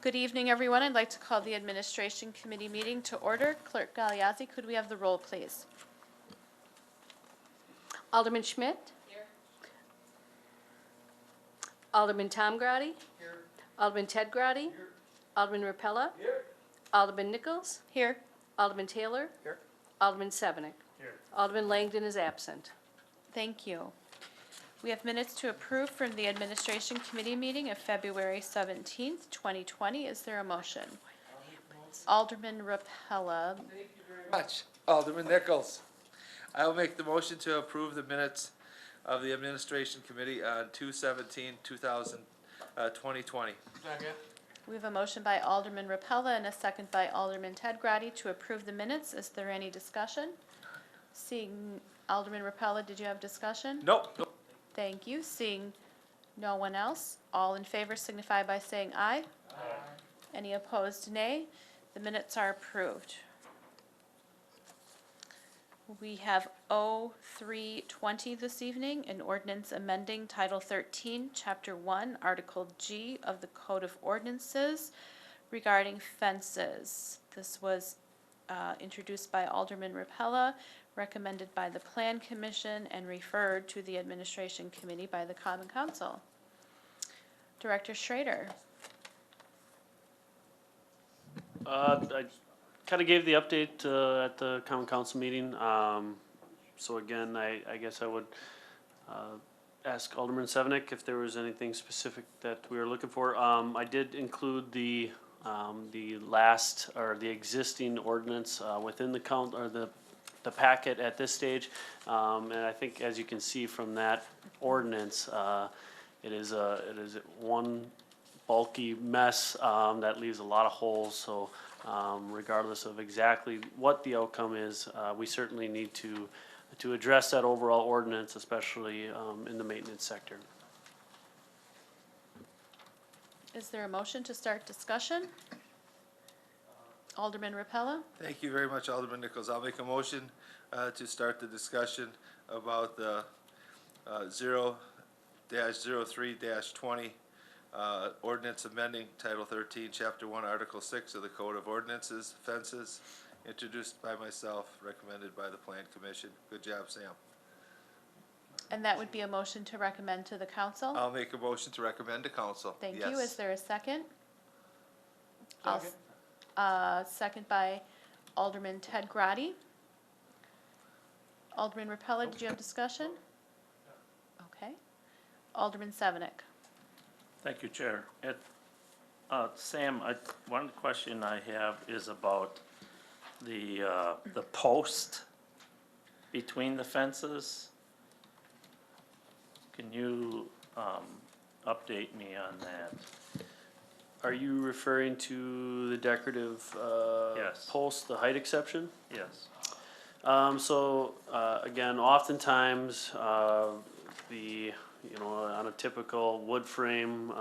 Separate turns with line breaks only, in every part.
Good evening, everyone. I'd like to call the Administration Committee meeting to order. Clerk Galiazzi, could we have the roll, please?
Alderman Schmidt?
Here.
Alderman Tom Grady?
Here.
Alderman Ted Grady?
Here.
Alderman Rapella?
Here.
Alderman Nichols?
Here.
Alderman Taylor?
Here.
Alderman Sevenick?
Here.
Alderman Langdon is absent.
Thank you. We have minutes to approve from the Administration Committee meeting of February 17th, 2020. Is there a motion? Alderman Rapella.
Thank you very much. Alderman Nichols. I will make the motion to approve the minutes of the Administration Committee on 2/17/2020. Second.
We have a motion by Alderman Rapella and a second by Alderman Ted Grady to approve the minutes. Is there any discussion? Seeing Alderman Rapella, did you have discussion?
Nope.
Thank you. Seeing no one else, all in favor signify by saying aye. Any opposed, nay. The minutes are approved. We have O320 this evening, an ordinance amending Title 13, Chapter 1, Article G of the Code of Ordinances regarding fences. This was introduced by Alderman Rapella, recommended by the Plan Commission, and referred to the Administration Committee by the Common Council. Director Schrader.
I kind of gave the update at the Common Council meeting. So again, I guess I would ask Alderman Sevenick if there was anything specific that we were looking for. I did include the last or the existing ordinance within the the packet at this stage, and I think as you can see from that ordinance, it is one bulky mess that leaves a lot of holes. So regardless of exactly what the outcome is, we certainly need to address that overall ordinance, especially in the maintenance sector.
Is there a motion to start discussion? Alderman Rapella?
Thank you very much, Alderman Nichols. I'll make a motion to start the discussion about the 0-03-20 ordinance amending Title 13, Chapter 1, Article 6 of the Code of Ordinances, fences, introduced by myself, recommended by the Plan Commission. Good job, Sam.
And that would be a motion to recommend to the council?
I'll make a motion to recommend to council.
Thank
Yes.
you. Is there a second?
Second.
Second by Alderman Ted Grady. Alderman Rapella, did you have discussion? Okay. Alderman Sevenick.
Thank you, Chair. Sam, one question I have is about the post between the fences. Can you update me on that?
Are you referring to the decorative
Yes.
post, the height exception?
Yes.
Again, oftentimes, on a typical wood frame,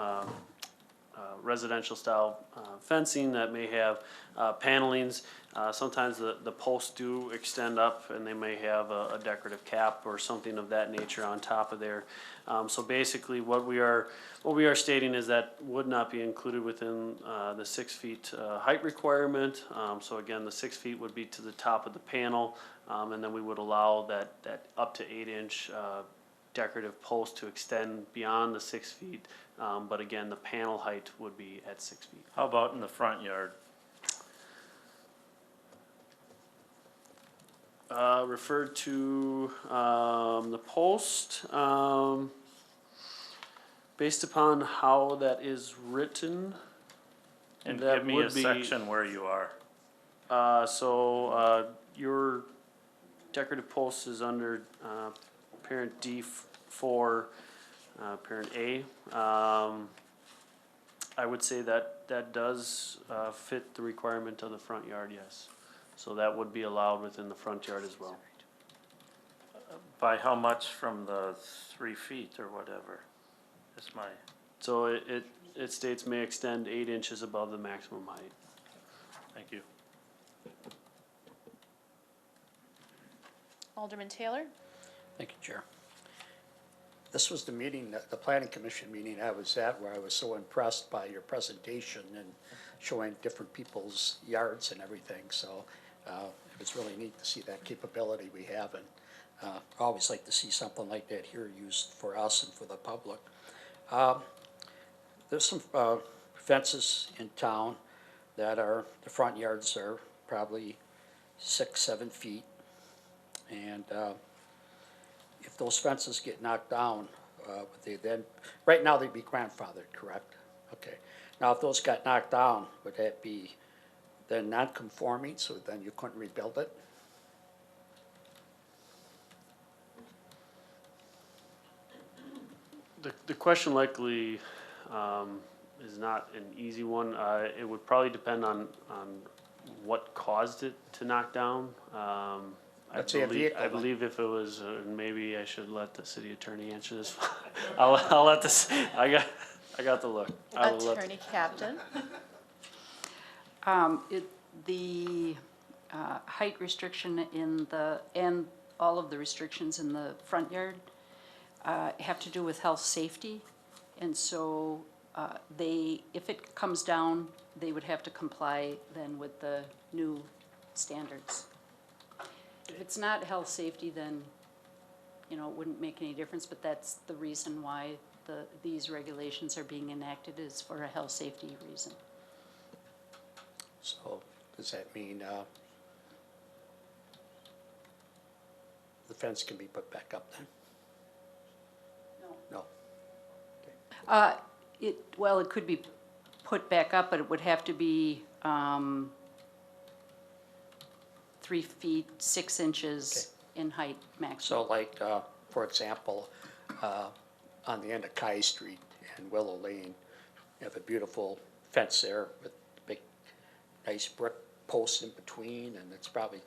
residential style fencing that may have panelings, sometimes the posts do extend up and they may have a decorative cap or something of that nature on top of there. So basically what we are stating is that would not be included within the 6 feet height requirement. So again, the 6 feet would be to the top of the panel, and then we would allow that up to 8-inch decorative post to extend beyond the 6 feet. But again, the panel height would be at 6 feet.
How about in the front yard?
Referred to the post, based upon how that is written.
And
that
give me
would
a
be-
section where you are.
Your decorative post is under parent D4, parent A. I would say that does fit the requirement of the front yard, yes. So that would be allowed within the front yard as well.
By how much from the 3 feet or whatever? That's my,
So it states may extend 8 inches above the maximum height.
thank you.
Alderman Taylor?
Thank you, Chair. This was the meeting, the planning commission meeting I was at, where I was so impressed by your presentation and showing different people's yards and everything, so, it was really neat to see that capability we have, and, I always like to see something like that here used for us and for the public. There's some, fences in town that are, the front yards are probably 6, 7 feet, and, if those fences get knocked down, would they then, right now they'd be grandfathered, correct? Okay. Now, if those got knocked down, would that be then non-conforming, so then you couldn't rebuild it?
The question likely is not an easy one. It would probably depend on what caused it to knock down.
Let's say a vehicle
I
went-
believe if it was, maybe I should let the city attorney answer this. I'll let this, I got the look. I will let-
Attorney Captain?
The height restriction in the, and all of the restrictions in the front yard have to do with health, safety. And so they, if it comes down, they would have to comply then with the new standards. If it's not health, safety, then, you know, it wouldn't make any difference, but that's the reason why these regulations are being enacted, is for a health, safety reason.
So, does that mean, the fence can be put back up then? No.
Well, it could be put back up, but it would have to be 3 feet, 6 inches in height maximum.
So like, for example, on the end of Kai Street and Willow Lane, you have a beautiful fence there with big, nice brick posts in between, and it's probably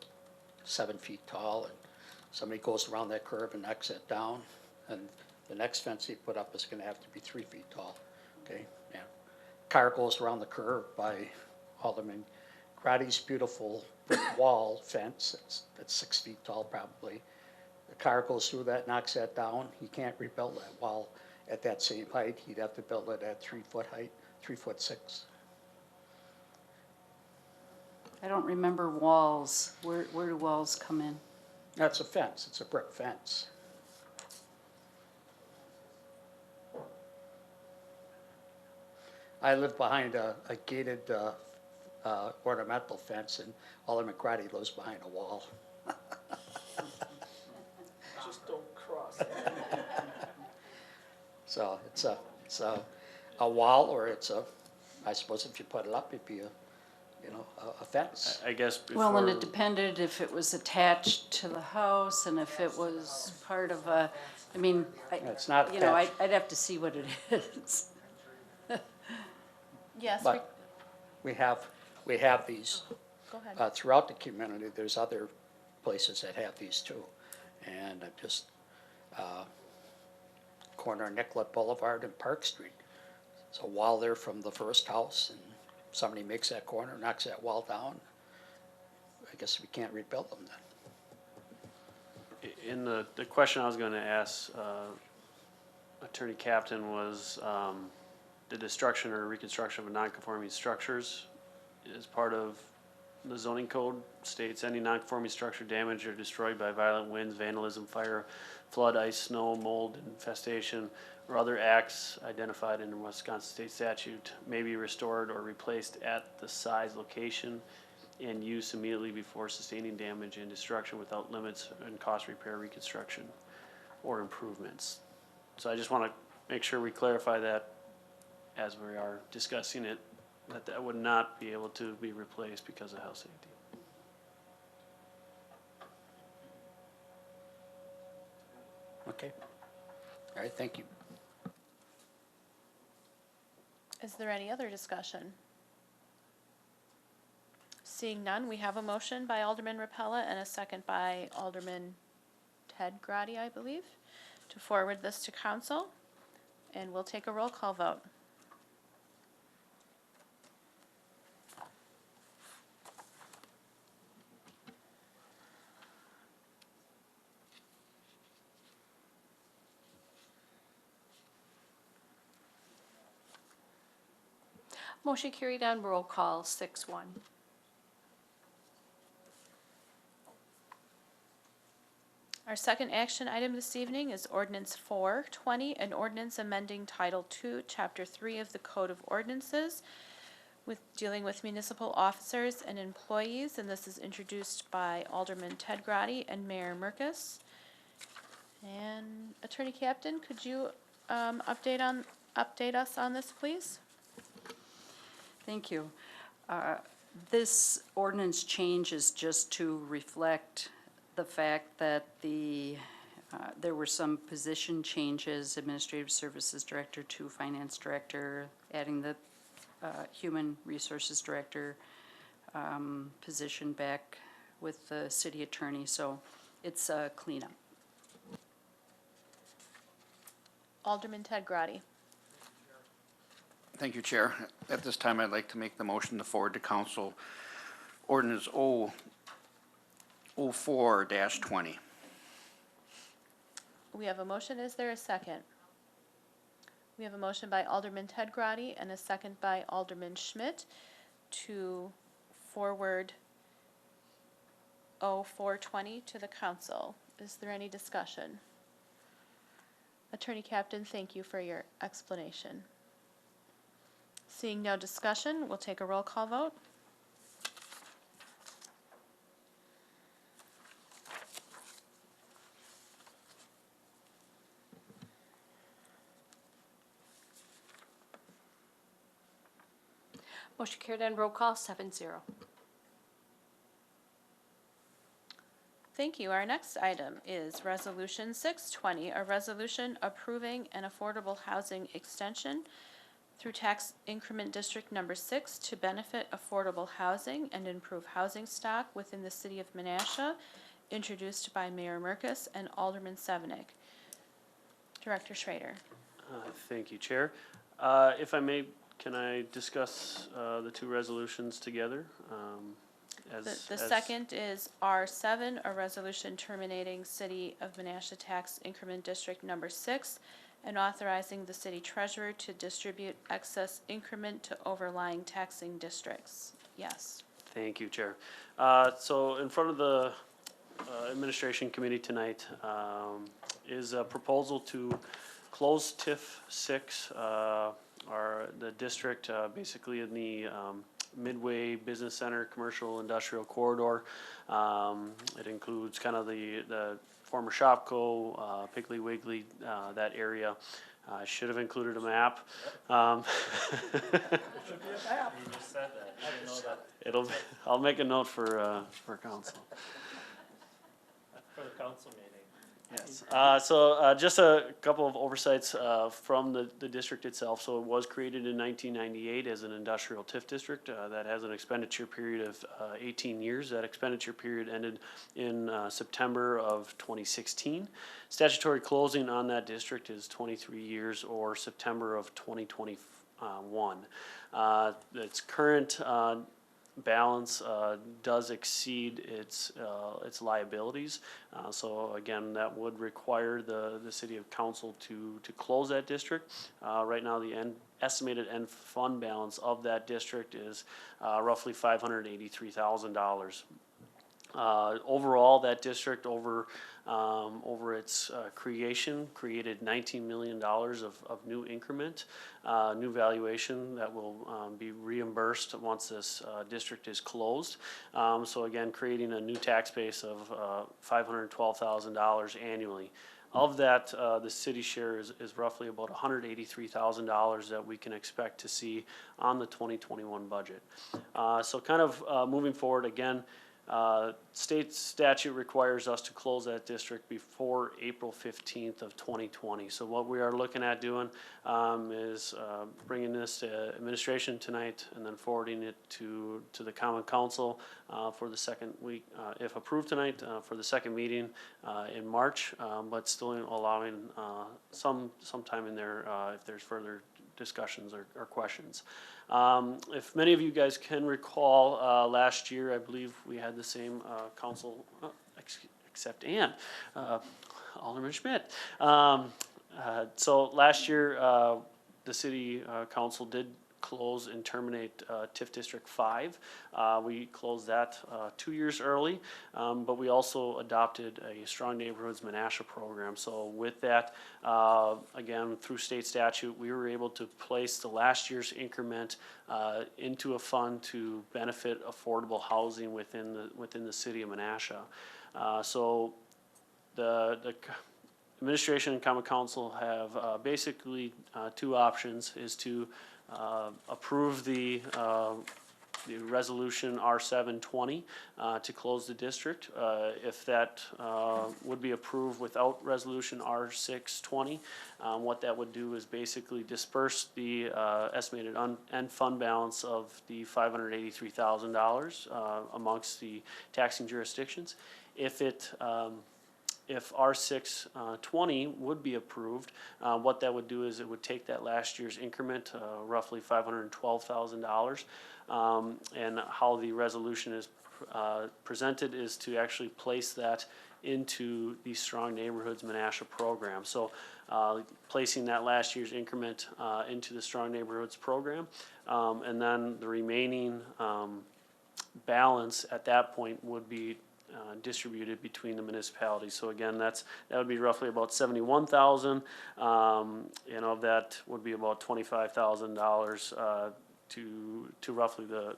7 feet tall, and somebody goes around that curve and knocks it down, and the next fence they put up is gonna have to be 3 feet tall, okay? Yeah. Car goes around the curve by Alderman Grady's beautiful brick wall fence, that's 6 feet tall probably. The car goes through that, knocks that down, he can't rebuild that wall at that same height, he'd have to build it at 3 foot height, 3'6".
I don't remember walls. Where do walls come in?
That's a fence, it's a brick fence. I live behind a gated ornamental fence, and Alderman Grady lives behind a wall.
Just don't cross.
So it's a wall, or I suppose if you put it up, it'd be a fence.
I guess before.
Well, and it depended if it was attached to the house and if it was part of a, I mean,
It's not
you know,
attached.
I'd have to see what it is.
Yes,
But we have these
go ahead.
throughout the community. There's other places that have these too. And just corner of Nicollet Boulevard and Park Street. It's a wall there from the first house, and somebody makes that corner, knocks that wall down. I guess we can't rebuild them then.
In the question I was gonna ask, Attorney Captain was, the destruction or reconstruction of non-conforming structures is part of the zoning code, states any non-conforming structure damaged or destroyed by violent winds, vandalism, fire, flood, ice, snow, mold, infestation, or other acts identified in the Wisconsin State Statute may be restored or replaced at the size, location, and use immediately before sustaining damage and destruction without limits and cost repair, reconstruction, or improvements. So I just want to make sure we clarify that as we are discussing it, that would not be able to be replaced because of health safety.
Okay. All right, thank you.
Is there any other discussion? Seeing none, we have a motion by Alderman Rapella and a second by Alderman Ted Grady, I believe, to forward this to council. And we'll take a roll call vote.
Motion carried on roll call, 6-1.
Our second action item this evening is ordinance 420, an ordinance amending Title II, Chapter 3 of the Code of Ordinances with dealing with municipal officers and employees, and this is introduced by Alderman Ted Grady and Mayor Merkus. And Attorney Captain, could you update us on this, please?
Thank you. This ordinance change is just to reflect the fact that there were some position changes, Administrative Services Director to Finance Director, adding the Human Resources Director position back with the City Attorney, so it's a cleanup.
Alderman Ted Grady.
Thank you, Chair. At this time, I'd like to make the motion to forward to council ordinance 04-20.
We have a motion. Is there a second? We have a motion by Alderman Ted Grady and a second by Alderman Schmidt to forward 0420 to the council. Is there any discussion? Attorney Captain, thank you for your explanation. Seeing no discussion, we'll take a roll call vote.
Motion carried on roll call, 7-0.
Thank you. Our next item is Resolution 620, a resolution approving an affordable housing extension through Tax Increment District Number 6 to benefit affordable housing and improve housing stock within the city of Menasha, introduced by Mayor Merkus and Alderman Sevenick. Director Schrader.
Thank you, Chair. If I may, can I discuss the two resolutions together?
The second is R7, a resolution terminating City of Menasha Tax Increment District Number 6 and authorizing the city treasurer to distribute excess increment to overlying taxing districts. Yes.
Thank you, Chair. So in front of the Administration Committee tonight is a proposal to close TIF 6, the district basically in the Midway Business Center Commercial Industrial Corridor. It includes kind of the former Shopko, Piggly Wiggly, that area. I should have included a map.
You just said that, I didn't know that.
I'll make a note for council.
For the council meeting.
Yes, so just a couple of oversights from the district itself. So it was created in 1998 as an industrial TIF district that has an expenditure period of 18 years. That expenditure period ended in September of 2016. Statutory closing on that district is 23 years or September of 2021. Its current balance does exceed its liabilities. So again, that would require the city of council to close that district. Right now, the estimated end fund balance of that district is roughly $583,000. Overall, that district over its creation created $19 million of new increment, new valuation that will be reimbursed once this district is closed. So again, creating a new tax base of $512,000 annually. Of that, the city share is roughly about $183,000 that we can expect to see on the 2021 budget. So kind of moving forward, again, state statute requires us to close that district before April 15th of 2020. So what we are looking at doing is bringing this to administration tonight and then forwarding it to the Common Council for the second week, if approved tonight, for the second meeting in March, but still allowing some time in there if there's further discussions or questions. If many of you guys can recall, last year, I believe we had the same council, except Ann, Alderman Schmidt. So last year, the city council did close and terminate TIF District 5. We closed that 2 years early, but we also adopted a Strong Neighborhoods Menasha program. So with that, again, through state statute, we were able to place the last year's increment into a fund to benefit affordable housing within the city of Menasha. So the administration and common council have basically two options, is to approve the resolution R720 to close the district. If that would be approved without resolution R620, what that would do is basically disperse the estimated end fund balance of the $583,000 amongst the taxing jurisdictions. If R620 would be approved, what that would do is it would take that last year's increment, roughly $512,000, and how the resolution is presented is to actually place that into the Strong Neighborhoods Menasha program. So placing that last year's increment into the Strong Neighborhoods program, and then the remaining balance at that point would be distributed between the municipalities. So again, that would be roughly about $71,000, and of that would be about $25,000 to roughly the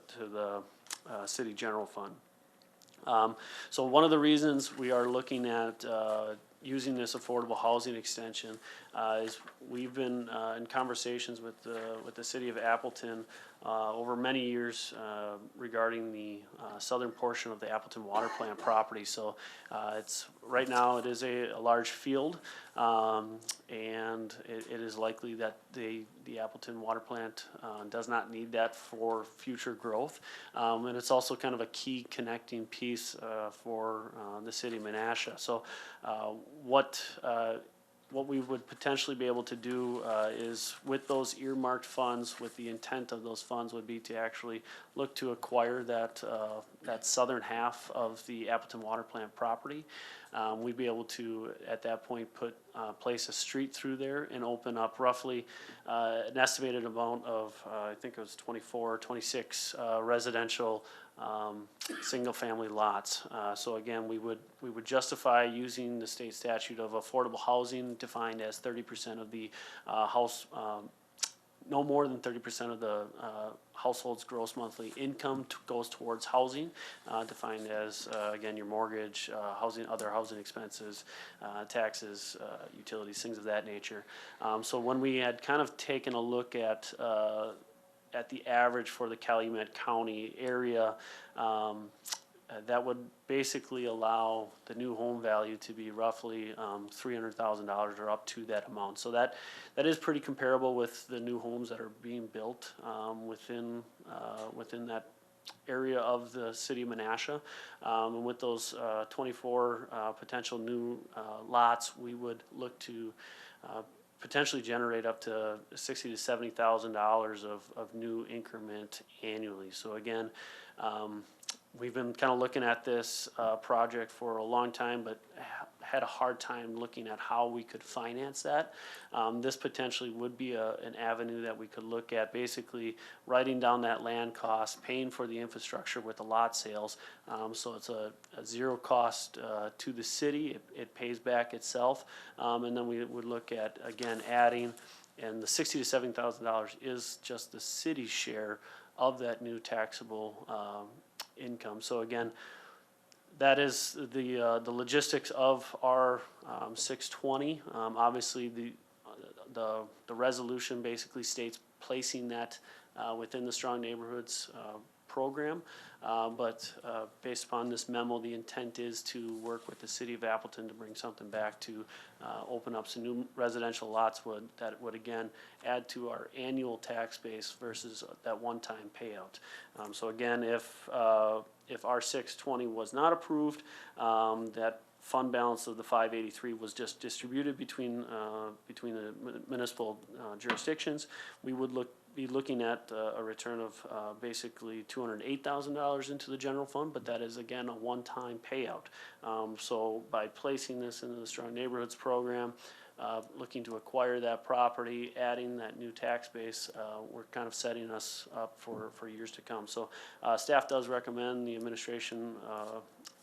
city general fund. So one of the reasons we are looking at using this affordable housing extension is we've been in conversations with the city of Appleton over many years regarding the southern portion of the Appleton Water Plant property. So right now it is a large field, and it is likely that the Appleton Water Plant does not need that for future growth. And it's also kind of a key connecting piece for the city of Menasha. So what we would potentially be able to do is with those earmarked funds, with the intent of those funds would be to actually look to acquire that southern half of the Appleton Water Plant property. We'd be able to, at that point, place a street through there and open up roughly an estimated amount of, I think it was 24, 26 residential single-family lots. So again, we would justify using the state statute of affordable housing defined as 30% of the no more than 30% of the household's gross monthly income goes towards housing, defined as, again, your mortgage, other housing expenses, taxes, utilities, things of that nature. So when we had kind of taken a look at the average for the Calumet County area, that would basically allow the new home value to be roughly $300,000 or up to that amount. So that is pretty comparable with the new homes that are being built within that area of the city of Menasha. And with those 24 potential new lots, we would look to potentially generate up to $60,000 to $70,000 of new increment annually. So again, we've been kind of looking at this project for a long time, but had a hard time looking at how we could finance that. This potentially would be an avenue that we could look at, basically writing down that land cost, paying for the infrastructure with the lot sales. So it's a zero cost to the city. It pays back itself. And then we would look at, again, adding, and the $60,000 to $70,000 is just the city's share of that new taxable income. So again, that is the logistics of our 620. Obviously, the resolution basically states placing that within the Strong Neighborhoods program. But based upon this memo, the intent is to work with the city of Appleton to bring something back to open up some new residential lots that would again add to our annual tax base versus that one-time payout. So again, if R620 was not approved, that fund balance of the 583 was just distributed between the municipal jurisdictions. We would be looking at a return of basically $208,000 into the general fund, but that is again a one-time payout. So by placing this into the Strong Neighborhoods program, looking to acquire that property, adding that new tax base, we're kind of setting us up for years to come. So staff does recommend, the administration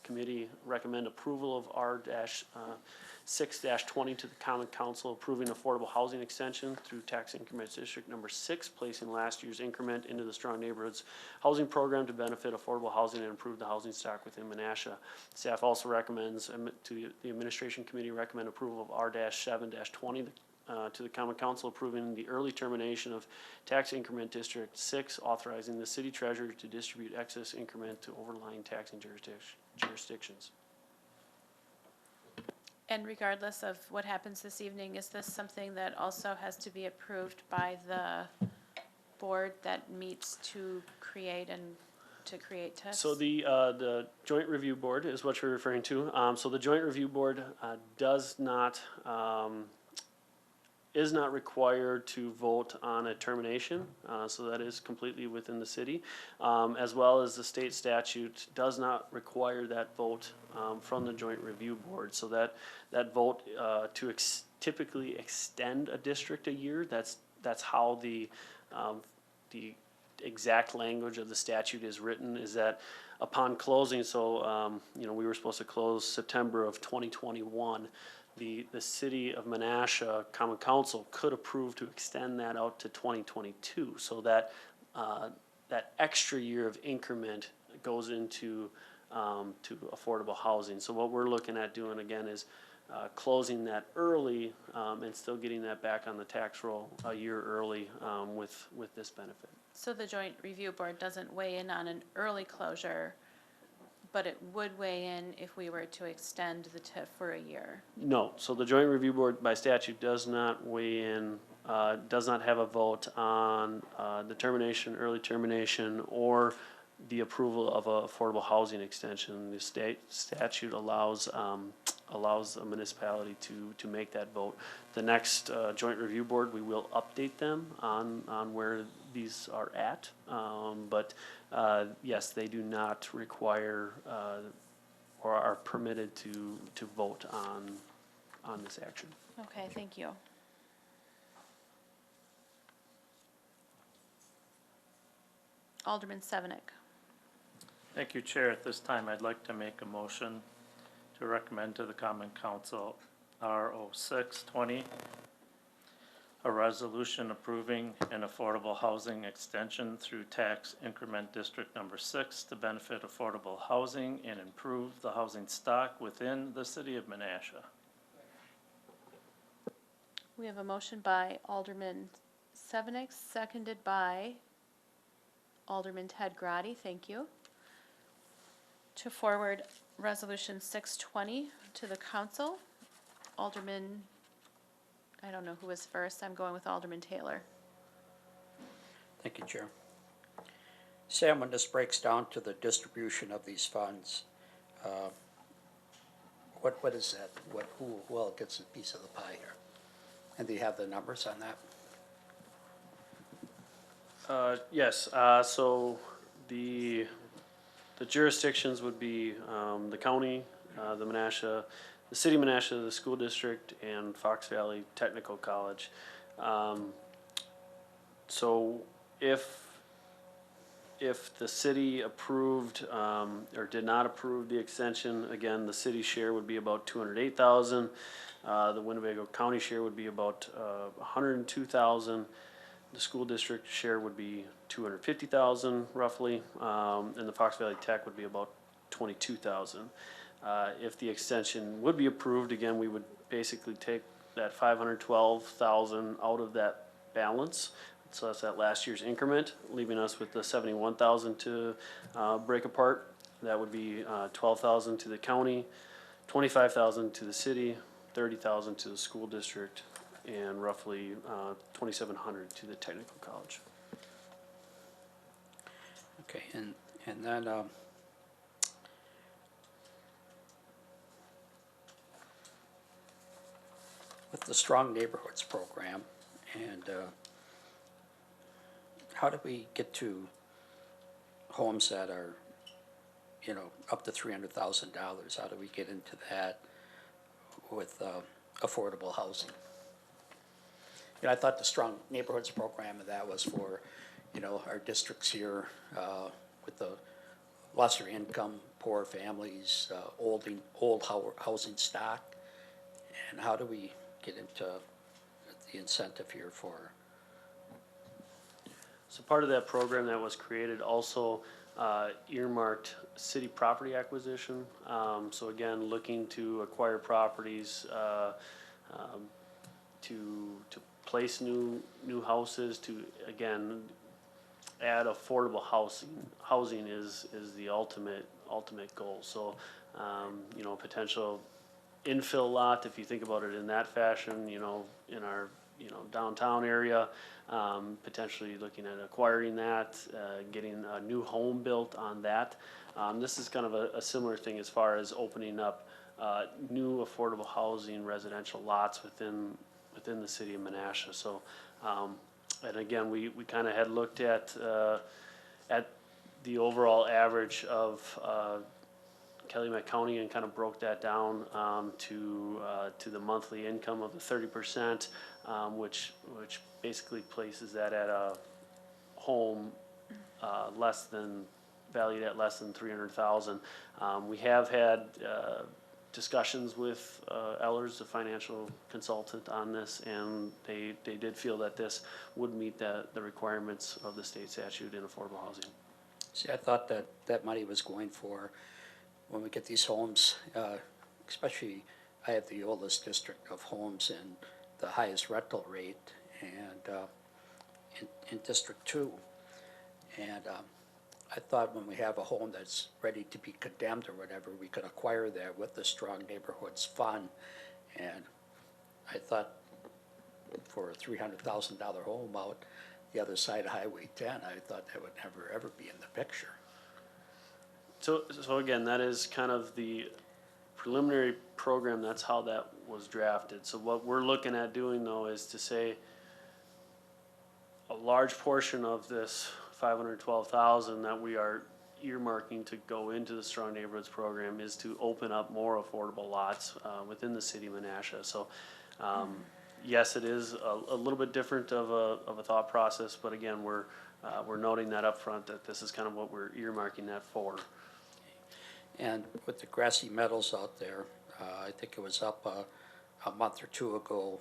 committee recommend approval of R-6-20 to the Common Council, approving affordable housing extension through tax increment district number 6, placing last year's increment into the Strong Neighborhoods Housing Program to benefit affordable housing and improve the housing stock within Menasha. Staff also recommends, to the administration committee, recommend approval of R-7-20 to the Common Council, approving the early termination of tax increment District 6, authorizing the city treasurer to distribute excess increment to overlying taxing jurisdictions.
And regardless of what happens this evening, is this something that also has to be approved by the board that meets to create TIFs?
So the joint review board is what you're referring to. So the joint review board is not required to vote on a termination, so that is completely within the city. As well as the state statute does not require that vote from the joint review board. So that vote to typically extend a district a year, that's how the exact language of the statute is written, is that upon closing, so we were supposed to close September of 2021. The city of Menasha Common Council could approve to extend that out to 2022, so that that extra year of increment goes into to affordable housing. So what we're looking at doing again is closing that early and still getting that back on the tax roll a year early with this benefit.
So the joint review board doesn't weigh in on an early closure, but it would weigh in if we were to extend the TIF for a year?
No, so the joint review board by statute does not weigh in, does not have a vote on the termination, early termination, or the approval of a affordable housing extension. The state statute allows a municipality to make that vote. The next joint review board, we will update them on where these are at, but yes, they do not require or are permitted to vote on this action.
Okay, thank you. Alderman Sevenick.
Thank you, Chair. At this time, I'd like to make a motion to recommend to the Common Council R-06-20, a resolution approving an affordable housing extension through tax increment district number 6 to benefit affordable housing and improve the housing stock within the city of Menasha.
We have a motion by Alderman Sevenick, seconded by Alderman Ted Grady. Thank you. To forward Resolution 620 to the council. Alderman, I don't know who was first. I'm going with Alderman Taylor.
Thank you, Chair. Sam, when this breaks down to the distribution of these funds, what is that? Who gets a piece of the pie here? And do you have the numbers on that?
Yes, so the jurisdictions would be the county, the Menasha, the city of Menasha, the school district, and Fox Valley Technical College. So if the city approved or did not approve the extension, again, the city share would be about $208,000. The Winnebago County share would be about $102,000. The school district share would be $250,000 roughly, and the Fox Valley Tech would be about $22,000. If the extension would be approved, again, we would basically take that $512,000 out of that balance. So that's that last year's increment, leaving us with the $71,000 to break apart. That would be $12,000 to the county, $25,000 to the city, $30,000 to the school district, and roughly $2,700 to the technical college.
Okay, and then with the Strong Neighborhoods program, and how do we get to homes that are, up to $300,000? How do we get into that with affordable housing? I thought the Strong Neighborhoods program and that was for, our districts here, with the lesser income, poor families, old housing stock. And how do we get into the incentive here for?
So part of that program that was created also earmarked city property acquisition. So again, looking to acquire properties, to place new houses, to again add affordable housing. Housing is the ultimate goal. So potential infill lot, if you think about it in that fashion, in our downtown area, potentially looking at acquiring that, getting a new home built on that. This is kind of a similar thing as far as opening up new affordable housing residential lots within the city of Menasha. So, and again, we kind of had looked at the overall average of Calumet County and kind of broke that down to the monthly income of the 30%, which basically places that at a home valued at less than 300,000. We have had discussions with Ellers, the financial consultant, on this, and they did feel that this would meet the requirements of the state statute in affordable housing.
See, I thought that money was going for when we get these homes, especially I have the oldest district of homes and the highest rental rate, and in District 2. And I thought when we have a home that's ready to be condemned or whatever, we could acquire that with the Strong Neighborhoods Fund. And I thought for a $300,000 home out the other side of Highway 10, I thought that would never, ever be in the picture.
So again, that is kind of the preliminary program. That's how that was drafted. So what we're looking at doing though is to say a large portion of this 512,000 that we are earmarking to go into the Strong Neighborhoods program is to open up more affordable lots within the city of Menasha. So yes, it is a little bit different of a thought process, but again, we're noting that up front that this is kind of what we're earmarking that for.
And with the grassy meadows out there, I think it was up a month or two ago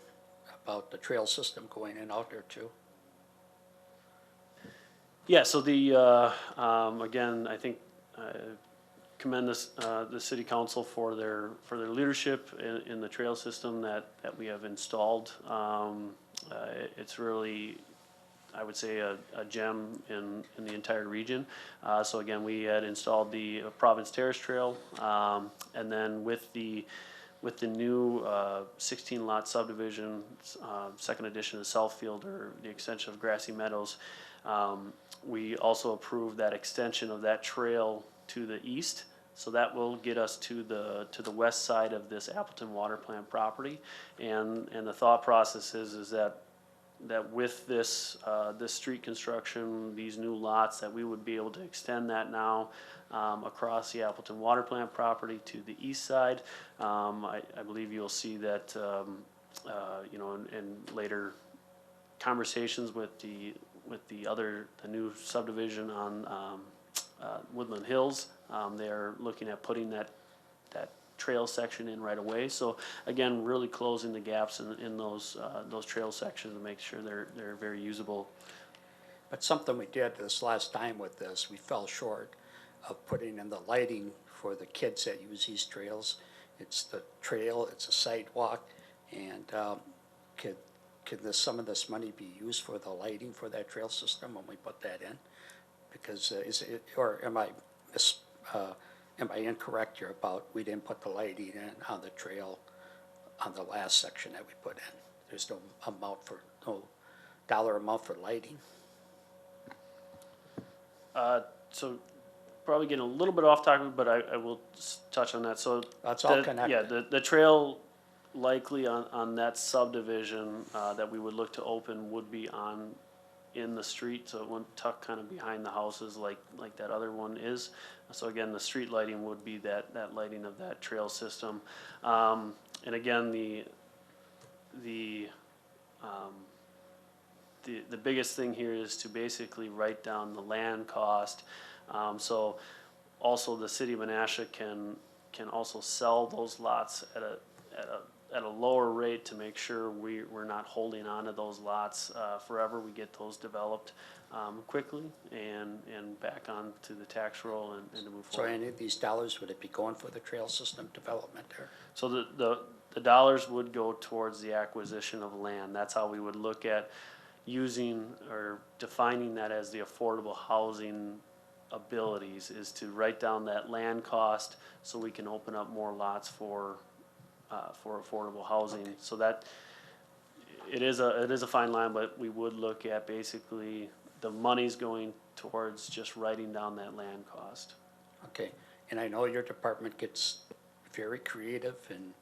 about the trail system going in out there too.
Yeah, so the, again, I think, commend this, the city council for their leadership in the trail system that we have installed. It's really, I would say, a gem in the entire region. So again, we had installed the Province Terrace Trail, and then with the new 16 lot subdivision, second edition of Southfield, or the extension of Grassy Meadows, we also approved that extension of that trail to the east. So that will get us to the west side of this Appleton Water Plant property. And the thought process is that with this street construction, these new lots, that we would be able to extend that now across the Appleton Water Plant property to the east side. I believe you'll see that in later conversations with the new subdivision on Woodland Hills. They're looking at putting that trail section in right away. So again, really closing the gaps in those trail sections to make sure they're very usable.
But something we did this last time with this, we fell short of putting in the lighting for the kids that use these trails. It's the trail, it's a sidewalk, and could some of this money be used for the lighting for that trail system when we put that in? Because am I incorrect here about we didn't put the lighting in on the trail on the last section that we put in? There's no dollar amount for lighting.
So probably getting a little bit off topic, but I will touch on that. So
That's all connected.
Yeah, the trail likely on that subdivision that we would look to open would be in the street, so it wouldn't tuck kind of behind the houses like that other one is. So again, the street lighting would be that lighting of that trail system. And again, the the biggest thing here is to basically write down the land cost. So also the city of Menasha can also sell those lots at a lower rate to make sure we're not holding on to those lots forever. We get those developed quickly and back onto the tax roll and to move
So
forward.
any of these dollars, would it be going for the trail system development there?
So the dollars would go towards the acquisition of land. That's how we would look at using or defining that as the affordable housing abilities, is to write down that land cost so we can open up more lots for affordable housing. So that, it is a fine line, but we would look at basically the money's going towards just writing down that land cost.
Okay, and I know your department gets very creative and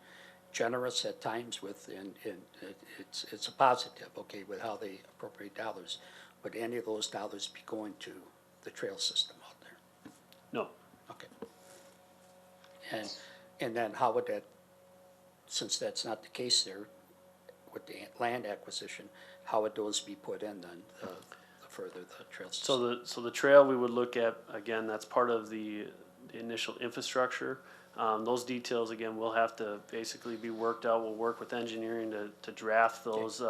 generous at times with, and it's a positive, okay, with how they appropriate dollars. Would any of those dollars be going to the trail system out there?
No,
Okay. And then how would that, since that's not the case there with the land acquisition, how would those be put in then, further the trail system?
so the trail we would look at, again, that's part of the initial infrastructure. Those details, again, will have to basically be worked out. We'll work with engineering to draft those,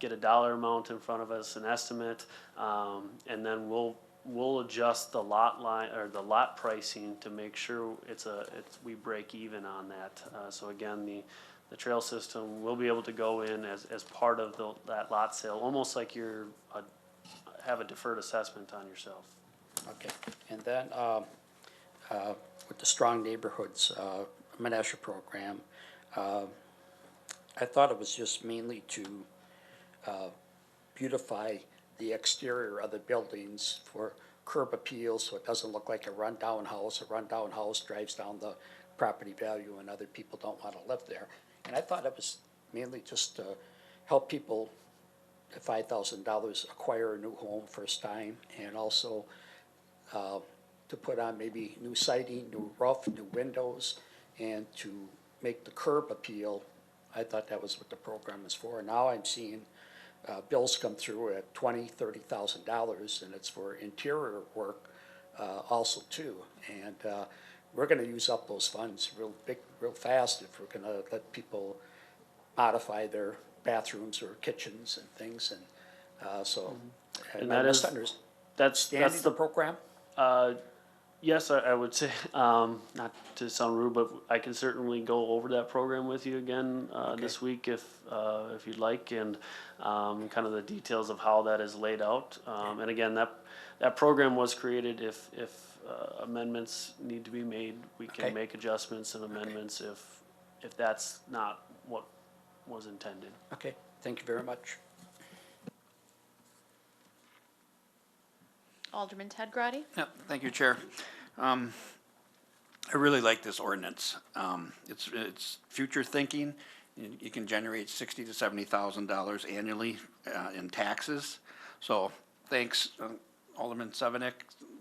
get a dollar amount in front of us, an estimate, and then we'll adjust the lot line, or the lot pricing to make sure we break even on that. So again, the trail system will be able to go in as part of that lot sale, almost like have a deferred assessment on yourself.
Okay, and then, with the Strong Neighborhoods, Menasha program, I thought it was just mainly to, beautify the exterior of the buildings for curb appeal, so it doesn't look like a rundown house. A rundown house drives down the property value and other people don't wanna live there. And I thought it was mainly just to help people at $5,000 acquire a new home first time, and also, to put on maybe new siding, new roof, new windows, and to make the curb appeal. I thought that was what the program was for. Now I'm seeing bills come through at $20,000-$30,000, and it's for interior work also too. And we're gonna use up those funds real fast if we're gonna let people modify their bathrooms or kitchens and things. And so,
And
am I
that is-
misunderstanding
That's
the program?
Yes, I would say, not to sound rude, but I can certainly go over that program with you again, this week if you'd like, and, kind of the details of how that is laid out. And again, that program was created if amendments need to be made, we
Okay.
can make adjustments and amendments if that's not what was intended.
Okay, thank you very much.
Alderman Ted Grady?
Yep, thank you, Chair. I really like this ordinance. It's future thinking. You can generate $60,000 to $70,000 annually in taxes. So thanks, Alderman Sevenik,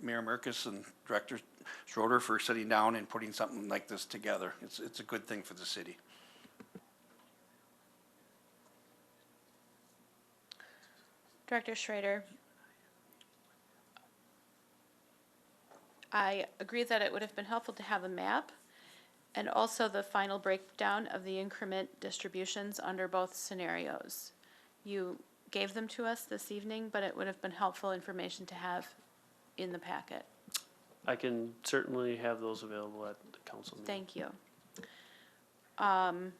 Mayor Merkus, and Director Schroeder for sitting down and putting something like this together. It's a good thing for the city.
Director Schrader? I agree that it would have been helpful to have a map and also the final breakdown of the increment distributions under both scenarios. You gave them to us this evening, but it would have been helpful information to have in the packet.
I can certainly have those available at the council meeting.
Thank you. I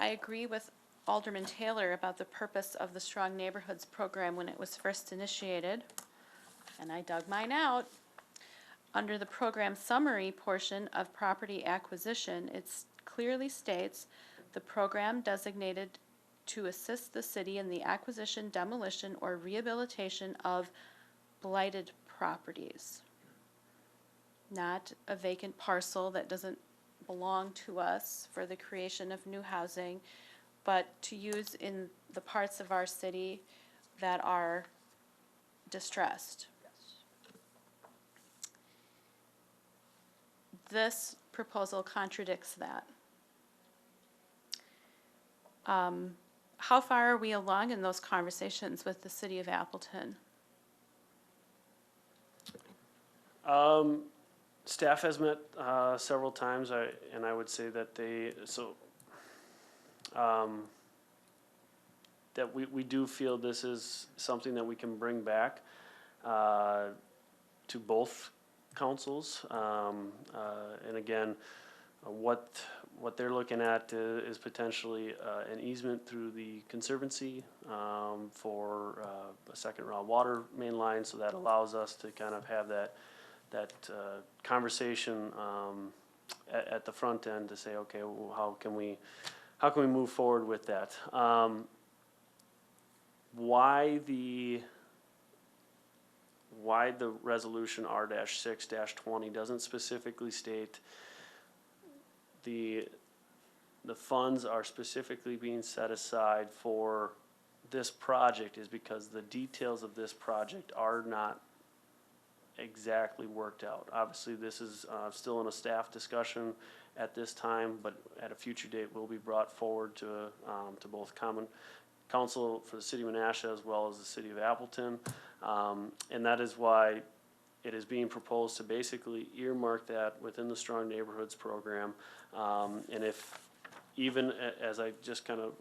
agree with Alderman Taylor about the purpose of the Strong Neighborhoods program when it was first initiated, and I dug mine out. Under the program summary portion of property acquisition, it clearly states the program designated to assist the city in the acquisition, demolition, or rehabilitation of blighted properties. Not a vacant parcel that doesn't belong to us for the creation of new housing, but to use in the parts of our city that are distressed. This proposal contradicts that. how far are we along in those conversations with the city of Appleton?
Staff has met several times, and I would say that that we do feel this is something that we can bring back to both councils. And again, what they're looking at is potentially an easement through the Conservancy for a second round water main line, so that allows us to kind of have that conversation at the front end to say, okay, well, how can we move forward with that? Why the resolution R-6-20 doesn't specifically state the funds are specifically being set aside for this project is because the details of this project are not exactly worked out. Obviously, this is still in a staff discussion at this time, but at a future date will be brought forward to both common council for the city of Menasha as well as the city of Appleton. And that is why it is being proposed to basically earmark that within the Strong Neighborhoods program. And if, even as I just kind of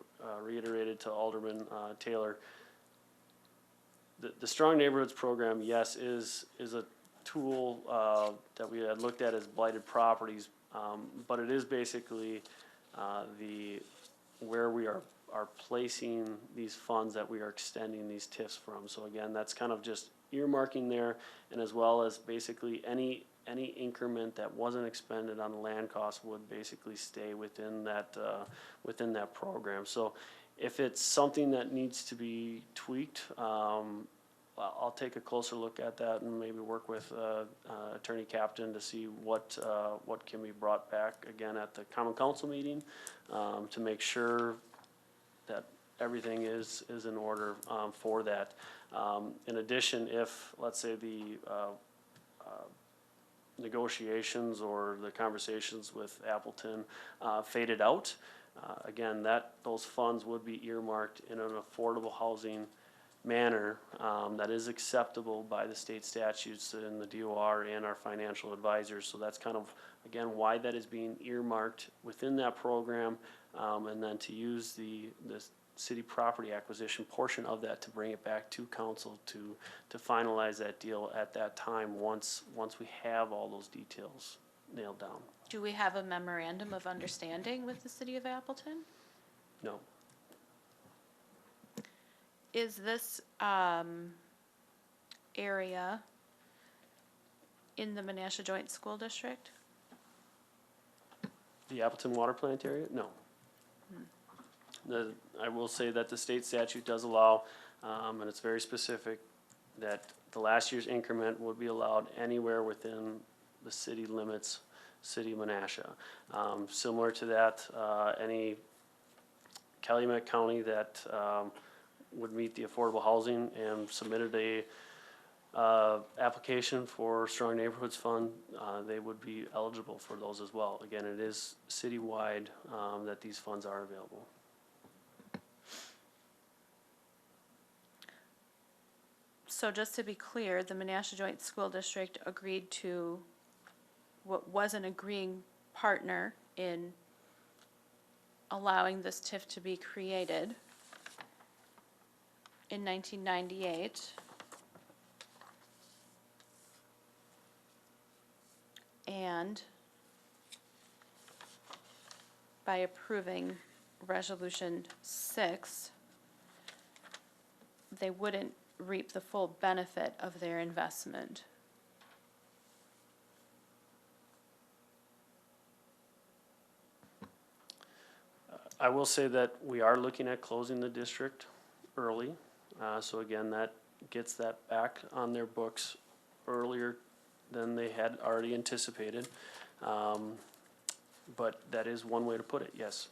reiterated to Alderman Taylor, the Strong Neighborhoods program, yes, is a tool that we had looked at as blighted properties, but it is basically where we are placing these funds that we are extending these TIFs from. So again, that's kind of just earmarking there, and as well as basically any increment that wasn't expended on the land cost would basically stay within that program. So if it's something that needs to be tweaked, I'll take a closer look at that and maybe work with Attorney Captain to see what can be brought back again at the Common Council meeting to make sure that everything is in order for that. In addition, if, let's say, the negotiations or the conversations with Appleton faded out, again, those funds would be earmarked in an affordable housing manner that is acceptable by the state statutes and the DOR and our financial advisors. So that's kind of, again, why that is being earmarked within that program, and then to use the city property acquisition portion of that to bring it back to council to finalize that deal at that time once we have all those details nailed down.
Do we have a memorandum of understanding with the city of Appleton?
No.
Is this area in the Menasha Joint School District?
The Appleton Water Plant area? No. I will say that the state statute does allow, and it's very specific, that the last year's increment would be allowed anywhere within the city limits, city of Menasha. Similar to that, any Calumet County that would meet the affordable housing and submitted a application for Strong Neighborhoods Fund, they would be eligible for those as well. Again, it is citywide that these funds are available.
So just to be clear, the Menasha Joint School District agreed to, was an agreeing partner in allowing this TIF to be created in 1998. And by approving Resolution 6, they wouldn't reap the full benefit of their investment.
I will say that we are looking at closing the district early. So again, that gets that back on their books earlier than they had already anticipated. But that is one way to put it, yes.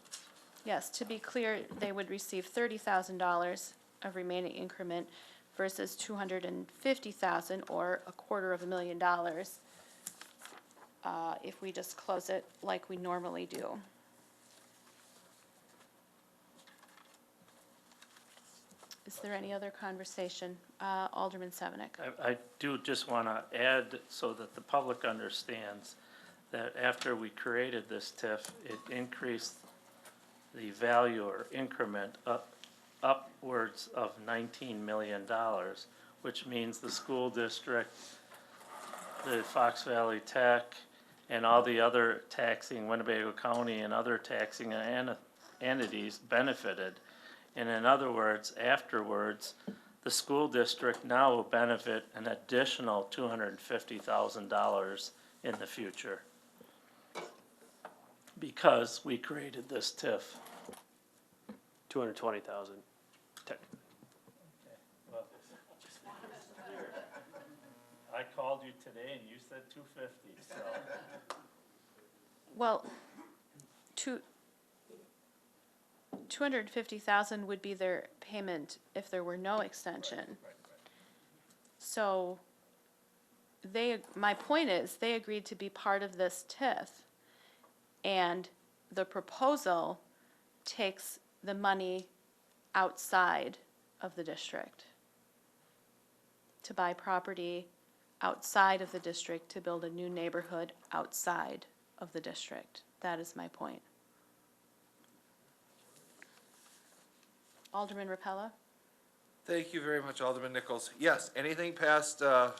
Yes, to be clear, they would receive $30,000 of remaining increment versus $250,000 or $250,000 if we just close it like we normally do. Is there any other conversation? Alderman Sevenick.
I do just want to add so that the public understands that after we created this TIF, it increased the value or increment upwards of $19 million, which means the school district, the Fox Valley Tech, and all the other taxing, Winnebago County and other taxing entities benefited. And in other words, afterwards, the school district now will benefit an additional $250,000 in the future because we created this TIF.
220,000.
I called you today and you said 250, so.
Well, 250,000 would be their payment if there were no extension. So my point is, they agreed to be part of this TIF. And the proposal takes the money outside of the district to buy property outside of the district to build a new neighborhood outside of the district. That is my point. Alderman Rapella?
Thank you very much, Alderman Nichols. Yes, anything past, the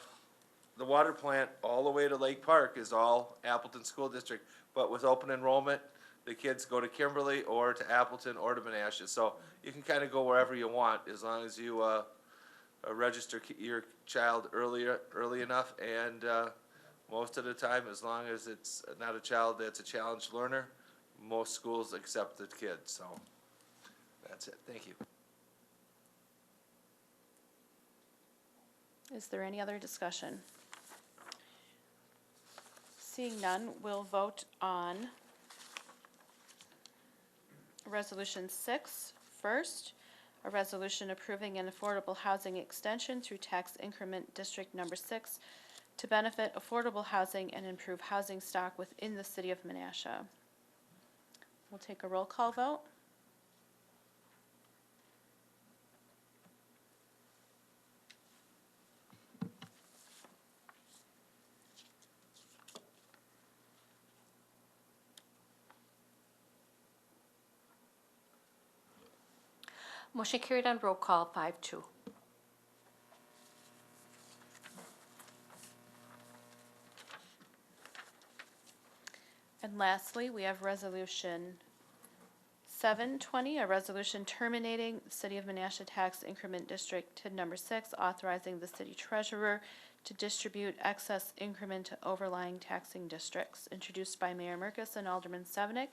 water plant all the way to Lake Park is all Appleton School District. But with open enrollment, the kids go to Kimberly or to Appleton or to Menasha. So you can kind of go wherever you want as long as you, register your child early enough. And, most of the time, as long as it's not a child that's a challenged learner, most schools accept the kids, so that's it. Thank you.
Is there any other discussion? Seeing none, we'll vote on Resolution 6 first, a resolution approving an affordable housing extension through tax increment District Number 6 to benefit affordable housing and improve housing stock within the city of Menasha. We'll take a roll call vote.
Motion carried on roll call 5-2.
And lastly, we have Resolution 720, a resolution terminating the City of Menasha Tax Increment District TID Number 6, authorizing the city treasurer to distribute excess increment to overlying taxing districts, introduced by Mayor Merkes and Alderman Sevenick.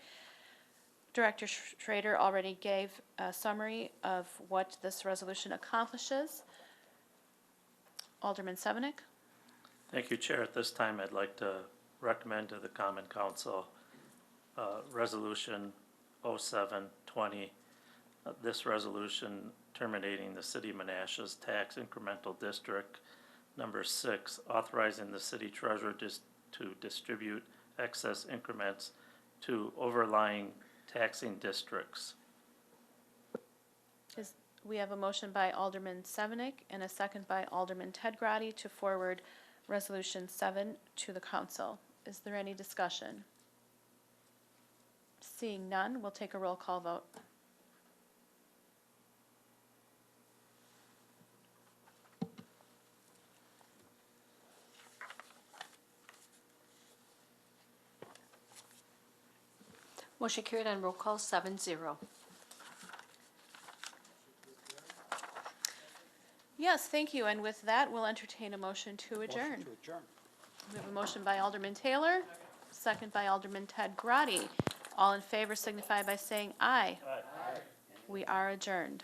Director Schrader already gave a summary of what this resolution accomplishes. Alderman Sevenick?
Thank you, Chair. At this time, I'd like to recommend to the Common Council, Resolution 0720. This resolution terminating the City of Menasha's Tax Incremental District Number 6, authorizing the city treasurer to distribute excess increments to overlying taxing districts.
We have a motion by Alderman Sevenick and a second by Alderman Ted Grady to forward Resolution 7 to the council. Is there any discussion? Seeing none, we'll take a roll call vote.
Motion carried on roll call 7-0.
Yes, thank you, and with that, we'll entertain a motion to adjourn.
Motion to adjourn.
We have a motion by Alderman Taylor, second by Alderman Ted Grady. All in favor signify by saying aye. Aye. We are adjourned.